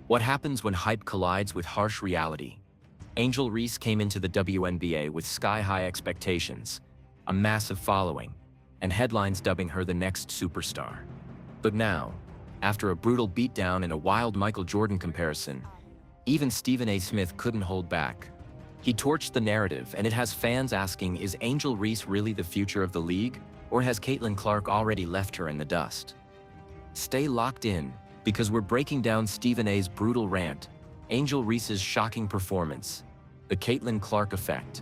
What happens when hype collides with harsh reality? Angel Reese came into the WNBA with sky-high expectations, a massive following, and headlines dubbing her the next superstar. But now, after a brutal beatdown and a wild Michael Jordan comparison, even Stephen A. Smith couldn't hold back. He torched the narrative, and it has fans asking, is Angel Reese really the future of the league, or has Caitlin Clark already left her in the dust? Stay locked in, because we're breaking down Stephen A.'s brutal rant, Angel Reese's shocking performance, the Caitlin Clark effect,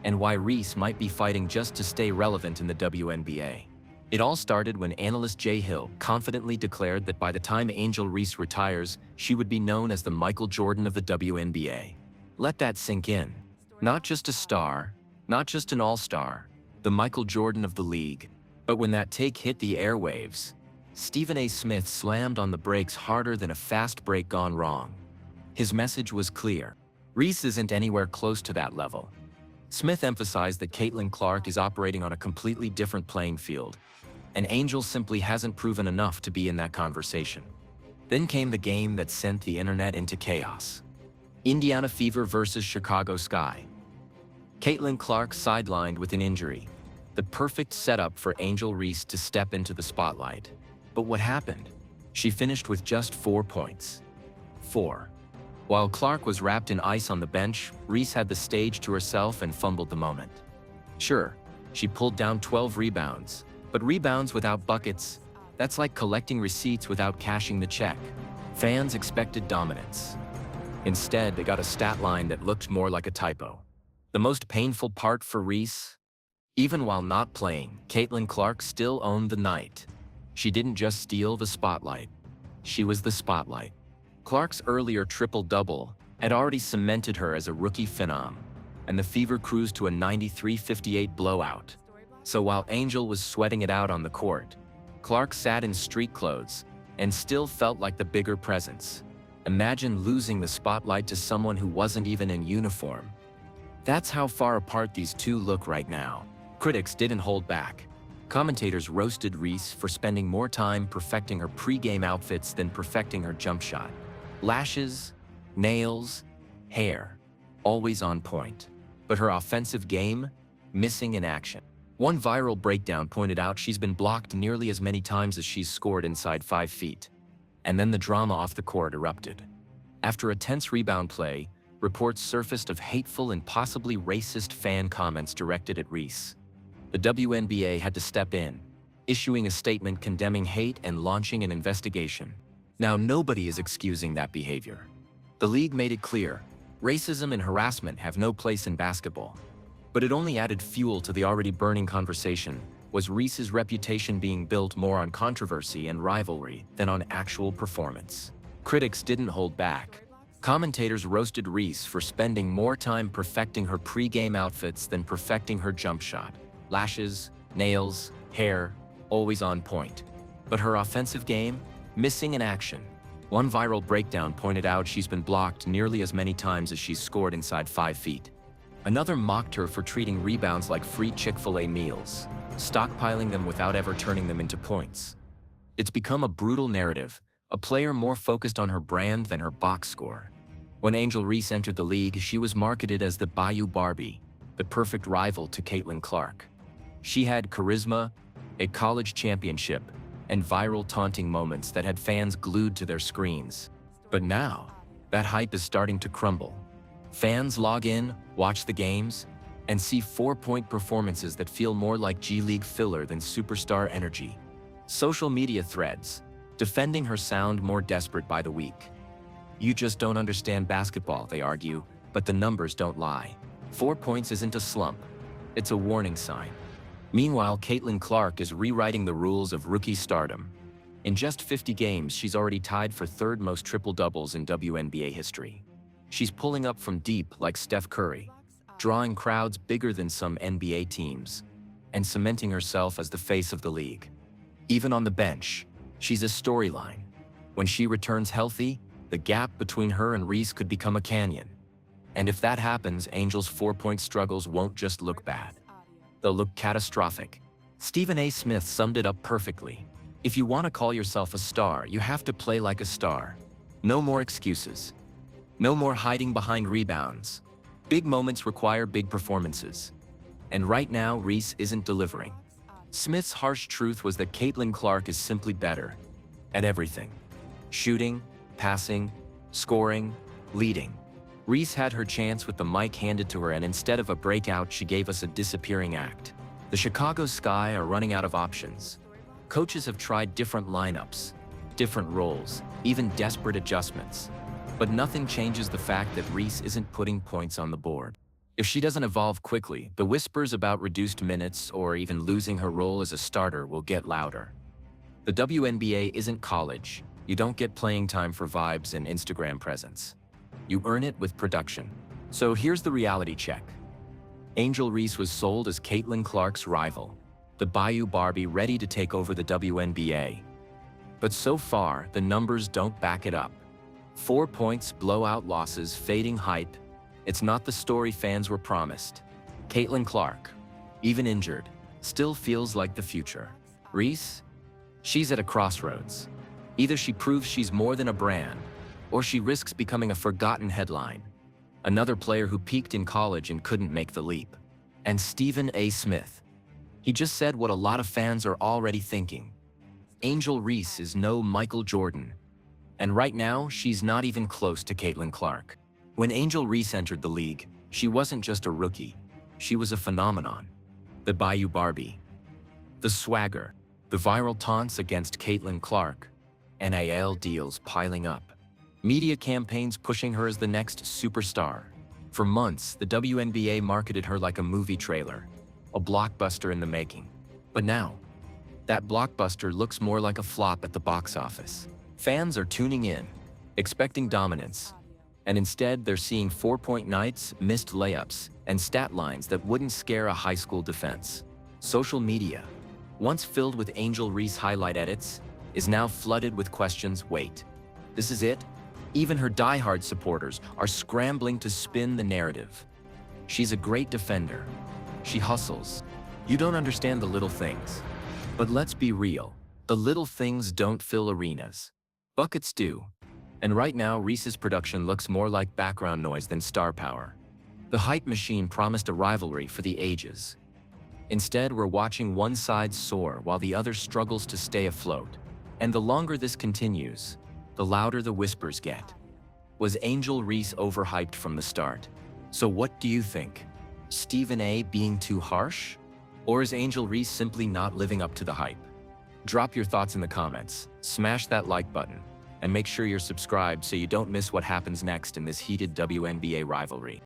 and why Reese might be fighting just to stay relevant in the WNBA. It all started when analyst Jay Hill confidently declared that by the time Angel Reese retires, she would be known as the Michael Jordan of the WNBA. Let that sink in. Not just a star, not just an all-star, the Michael Jordan of the league. But when that take hit the airwaves, Stephen A. Smith slammed on the brakes harder than a fast break gone wrong. His message was clear. Reese isn't anywhere close to that level. Smith emphasized that Caitlin Clark is operating on a completely different playing field, and Angel simply hasn't proven enough to be in that conversation. Then came the game that sent the internet into chaos. Indiana Fever versus Chicago Sky. Caitlin Clark sidelined with an injury, the perfect setup for Angel Reese to step into the spotlight. But what happened? She finished with just 4 points. 4. While Clark was wrapped in ice on the bench, Reese had the stage to herself and fumbled the moment. Sure, she pulled down 12 rebounds, but rebounds without buckets, that's like collecting receipts without cashing the check. Fans expected dominance. Instead, they got a stat line that looked more like a typo. The most painful part for Reese? Even while not playing, Caitlin Clark still owned the night. She didn't just steal the spotlight. She was the spotlight. Clark's earlier triple-double had already cemented her as a rookie phenom, and the Fever cruised to a 93-58 blowout. So while Angel was sweating it out on the court, Clark sat in street clothes and still felt like the bigger presence. Imagine losing the spotlight to someone who wasn't even in uniform. That's how far apart these two look right now. Critics didn't hold back. Commentators roasted Reese for spending more time perfecting her pre-game outfits than perfecting her jump shot. Lashes, nails, hair, always on point. But her offensive game, missing in action. One viral breakdown pointed out she's been blocked nearly as many times as she's scored inside 5 feet. And then the drama off the court erupted. After a tense rebound play, reports surfaced of hateful and possibly racist fan comments directed at Reese. The WNBA had to step in, issuing a statement condemning hate and launching an investigation. Now, nobody is excusing that behavior. The league made it clear, racism and harassment have no place in basketball. But it only added fuel to the already burning conversation. Was Reese's reputation being built more on controversy and rivalry than on actual performance? Critics didn't hold back. Commentators roasted Reese for spending more time perfecting her pre-game outfits than perfecting her jump shot. Lashes, nails, hair, always on point. But her offensive game, missing in action. One viral breakdown pointed out she's been blocked nearly as many times as she's scored inside 5 feet. Another mocked her for treating rebounds like free Chick-fil-A meals, stockpiling them without ever turning them into points. It's become a brutal narrative, a player more focused on her brand than her box score. When Angel Reese entered the league, she was marketed as the Bayou Barbie, the perfect rival to Caitlin Clark. She had charisma, a college championship, and viral taunting moments that had fans glued to their screens. But now, that hype is starting to crumble. Fans log in, watch the games, and see 4-point performances that feel more like G-League filler than superstar energy. Social media threads, defending her sound more desperate by the week. You just don't understand basketball, they argue, but the numbers don't lie. 4 points isn't a slump, it's a warning sign. Meanwhile, Caitlin Clark is rewriting the rules of rookie stardom. In just 50 games, she's already tied for 3rd most triple-doubles in WNBA history. She's pulling up from deep like Steph Curry, drawing crowds bigger than some NBA teams, and cementing herself as the face of the league. Even on the bench, she's a storyline. When she returns healthy, the gap between her and Reese could become a canyon. And if that happens, Angel's 4-point struggles won't just look bad. They'll look catastrophic. Stephen A. Smith summed it up perfectly. If you want to call yourself a star, you have to play like a star. No more excuses. No more hiding behind rebounds. Big moments require big performances. And right now, Reese isn't delivering. Smith's harsh truth was that Caitlin Clark is simply better at everything. Shooting, passing, scoring, leading. Reese had her chance with the mic handed to her, and instead of a breakout, she gave us a disappearing act. The Chicago Sky are running out of options. Coaches have tried different lineups, different roles, even desperate adjustments. But nothing changes the fact that Reese isn't putting points on the board. If she doesn't evolve quickly, the whispers about reduced minutes or even losing her role as a starter will get louder. The WNBA isn't college. You don't get playing time for vibes and Instagram presence. You earn it with production. So here's the reality check. Angel Reese was sold as Caitlin Clark's rival, the Bayou Barbie ready to take over the WNBA. But so far, the numbers don't back it up. 4 points, blowout losses, fading hype. It's not the story fans were promised. Caitlin Clark, even injured, still feels like the future. Reese? She's at a crossroads. Either she proves she's more than a brand, or she risks becoming a forgotten headline. Another player who peaked in college and couldn't make the leap. And Stephen A. Smith. He just said what a lot of fans are already thinking. Angel Reese is no Michael Jordan. And right now, she's not even close to Caitlin Clark. When Angel Reese entered the league, she wasn't just a rookie. She was a phenomenon. The Bayou Barbie. The swagger. The viral taunts against Caitlin Clark. NIL deals piling up. Media campaigns pushing her as the next superstar. For months, the WNBA marketed her like a movie trailer, a blockbuster in the making. But now, that blockbuster looks more like a flop at the box office. Fans are tuning in, expecting dominance, and instead they're seeing 4-point nights, missed layups, and stat lines that wouldn't scare a high school defense. Social media, once filled with Angel Reese highlight edits, is now flooded with questions. Wait, this is it? Even her diehard supporters are scrambling to spin the narrative. She's a great defender. She hustles. You don't understand the little things. But let's be real. The little things don't fill arenas. Buckets do. And right now, Reese's production looks more like background noise than star power. The hype machine promised a rivalry for the ages. Instead, we're watching one side soar while the other struggles to stay afloat. And the longer this continues, the louder the whispers get. Was Angel Reese overhyped from the start? So what do you think? Stephen A. being too harsh? Or is Angel Reese simply not living up to the hype? Drop your thoughts in the comments, smash that like button, and make sure you're subscribed so you don't miss what happens next in this heated WNBA rivalry.